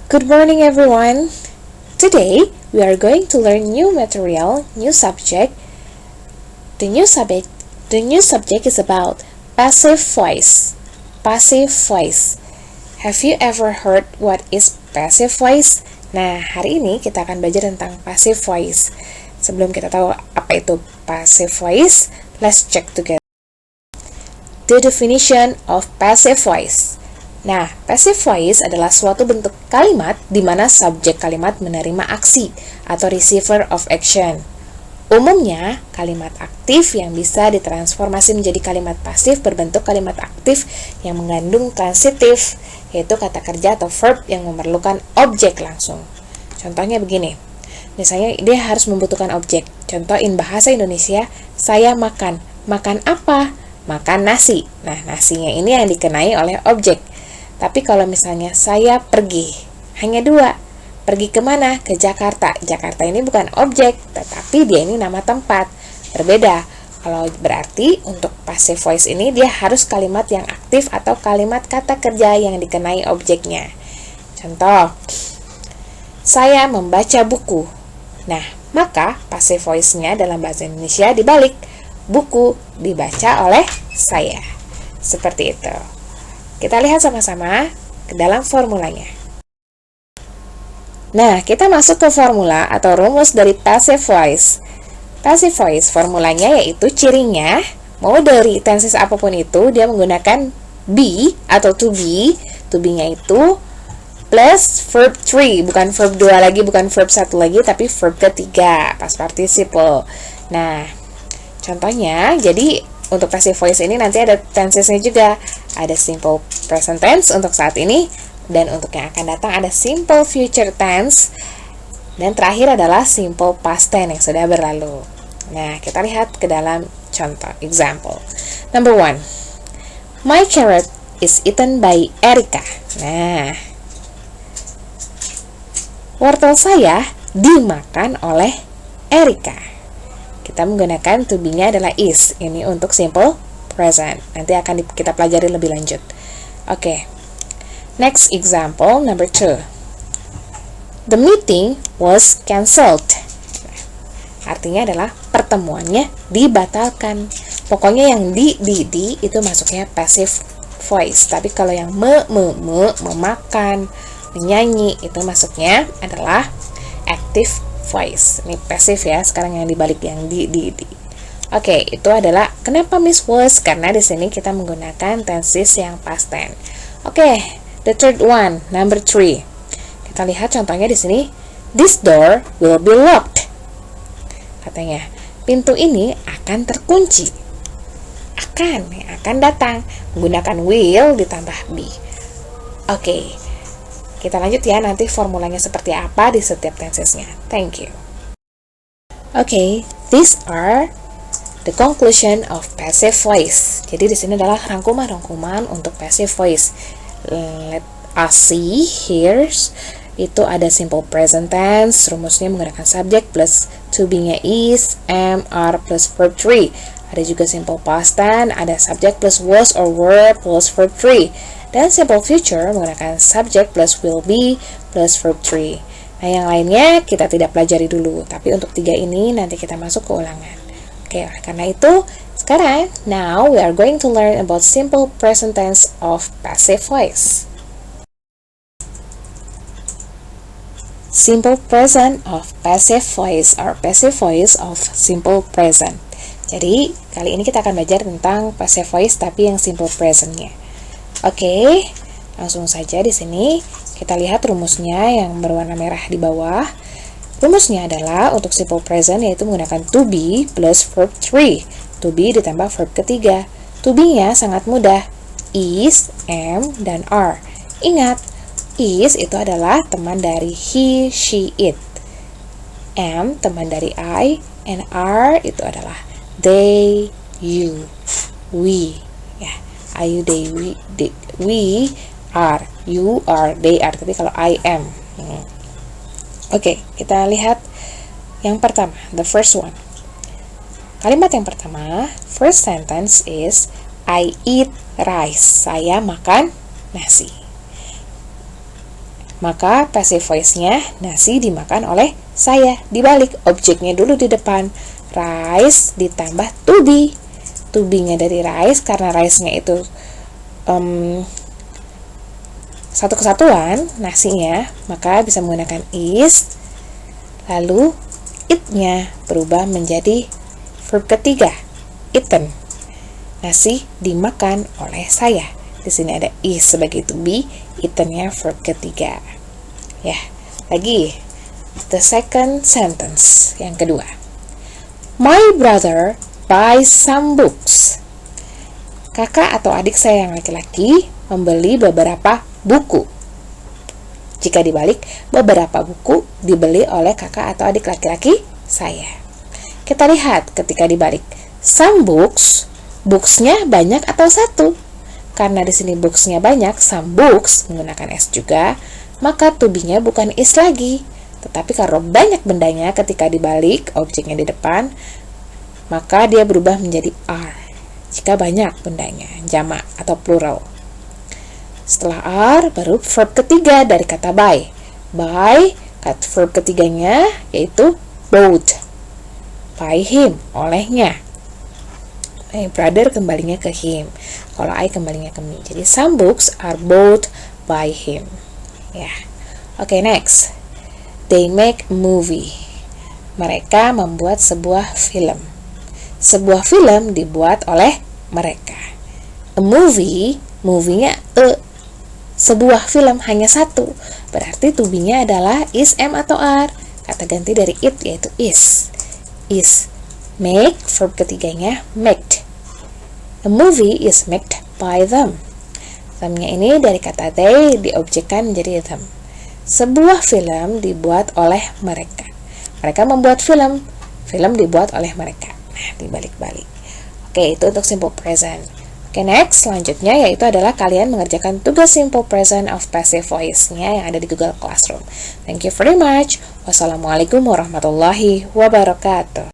Good morning, everyone. Today, we are going to learn new material, new subject. The new subject is about passive voice. Passive voice. Have you ever heard what is passive voice? Nah, hari ini kita akan belajar tentang passive voice. Sebelum kita tahu apa itu passive voice, let's check together. The definition of passive voice. Nah, passive voice adalah suatu bentuk kalimat di mana subjek kalimat menerima aksi atau receiver of action. Umumnya, kalimat aktif yang bisa ditransformasi menjadi kalimat pasif berbentuk kalimat aktif yang mengandung transitif, yaitu kata kerja atau verb yang memerlukan objek langsung. Contohnya begini, misalnya dia harus membutuhkan objek. Contoh in bahasa Indonesia, saya makan. Makan apa? Makan nasi. Nah, nasinya ini yang dikenai oleh objek. Tapi kalau misalnya saya pergi, hanya dua. Pergi kemana? Ke Jakarta. Jakarta ini bukan objek, tetapi dia ini nama tempat. Berbeda. Kalau berarti untuk passive voice ini dia harus kalimat yang aktif atau kalimat kata kerja yang dikenai objeknya. Contoh, saya membaca buku. Nah, maka passive voice-nya dalam bahasa Indonesia dibalik. Buku dibaca oleh saya. Seperti itu. Kita lihat sama-sama ke dalam formulanya. Nah, kita masuk ke formula atau rumus dari passive voice. Passive voice formulanya yaitu cirinya, mau dari tenses apapun itu, dia menggunakan be atau to be. To be-nya itu plus verb 3, bukan verb 2 lagi, bukan verb 1 lagi, tapi verb ketiga, past participle. Nah, contohnya, jadi untuk passive voice ini nanti ada tensesnya juga. Ada simple present tense untuk saat ini, dan untuk yang akan datang ada simple future tense, dan terakhir adalah simple past tense yang sudah berlalu. Nah, kita lihat ke dalam contoh, example. Number 1, my carrot is eaten by Erika. Nah, wortel saya dimakan oleh Erika. Kita menggunakan to be-nya adalah is. Ini untuk simple present. Nanti akan kita pelajari lebih lanjut. Oke. Next example, number 2. The meeting was cancelled. Artinya adalah pertemuannya dibatalkan. Pokoknya yang di itu masuknya passive voice. Tapi kalau yang memakan, menyanyi, itu masuknya adalah active voice. Ini passive ya, sekarang yang dibalik yang di. Oke, itu adalah kenapa Miss was, karena di sini kita menggunakan tenses yang past tense. Oke, the third one, number 3. Kita lihat contohnya di sini. This door will be locked. Katanya, pintu ini akan terkunci. Akan datang menggunakan will ditambah be. Oke. Kita lanjut ya, nanti formulanya seperti apa di setiap tensesnya. Thank you. Okay, these are the conclusion of passive voice. Jadi di sini adalah rangkuman-rangkuman untuk passive voice. Let us see here. Itu ada simple present tense, rumusnya menggunakan subject plus to be-nya is, am, are plus verb 3. Ada juga simple past tense, ada subject plus was or were plus verb 3. Dan simple future menggunakan subject plus will be plus verb 3. Nah, yang lainnya kita tidak pelajari dulu. Tapi untuk 3 ini nanti kita masuk ke ulangan. Oke, karena itu sekarang, now we are going to learn about simple present tense of passive voice. Simple present of passive voice or passive voice of simple present. Jadi, kali ini kita akan belajar tentang passive voice tapi yang simple present-nya. Oke, langsung saja di sini kita lihat rumusnya yang berwarna merah di bawah. Rumusnya adalah untuk simple present yaitu menggunakan to be plus verb 3. To be ditambah verb ketiga. To be-nya sangat mudah. Is, am, dan are. Ingat, is itu adalah teman dari he, she, it. Am teman dari I, and are itu adalah they, you, we. Ya. You, they, we are, you are, they are. Tapi kalau I am. Oke, kita lihat yang pertama, the first one. Kalimat yang pertama, first sentence is I eat rice. Saya makan nasi. Maka passive voice-nya nasi dimakan oleh saya. Dibalik, objeknya dulu di depan. Rice ditambah to be. To be-nya dari rice, karena rice-nya itu satu kesatuan, nasinya, maka bisa menggunakan is. Lalu it-nya berubah menjadi verb ketiga, eaten. Nasi dimakan oleh saya. Di sini ada is sebagai to be, eaten-nya verb ketiga. Ya, lagi the second sentence, yang kedua. My brother buys some books. Kakak atau adik saya yang laki-laki membeli beberapa buku. Jika dibalik, beberapa buku dibeli oleh kakak atau adik laki-laki saya. Kita lihat ketika dibalik. Some books, books-nya banyak atau satu? Karena di sini books-nya banyak, some books menggunakan s juga, maka to be-nya bukan is lagi. Tetapi kalau banyak bendanya ketika dibalik, objeknya di depan, maka dia berubah menjadi are. Jika banyak bendanya, jamak atau plural. Setelah are, baru verb ketiga dari kata buy. Buy, kata verb ketiganya yaitu bought. By him, olehnya. My brother kembalinya ke him. Kalau I kembalinya ke me. Jadi some books are bought by him. Ya. Oke, next. They make a movie. Mereka membuat sebuah film. Sebuah film dibuat oleh mereka. A movie, movie-nya sebuah film hanya satu. Berarti to be-nya adalah is, am, atau are. Kata ganti dari it yaitu is. Is. Make, verb ketiganya made. A movie is made by them. Them-nya ini dari kata they diobjekkan menjadi them. Sebuah film dibuat oleh mereka. Mereka membuat film. Film dibuat oleh mereka. Nah, dibalik-balik. Oke, itu untuk simple present. Oke, next, selanjutnya yaitu adalah kalian mengerjakan tugas simple present of passive voice-nya yang ada di Google Classroom. Thank you very much. Wassalamualaikum warahmatullahi wabarakatuh.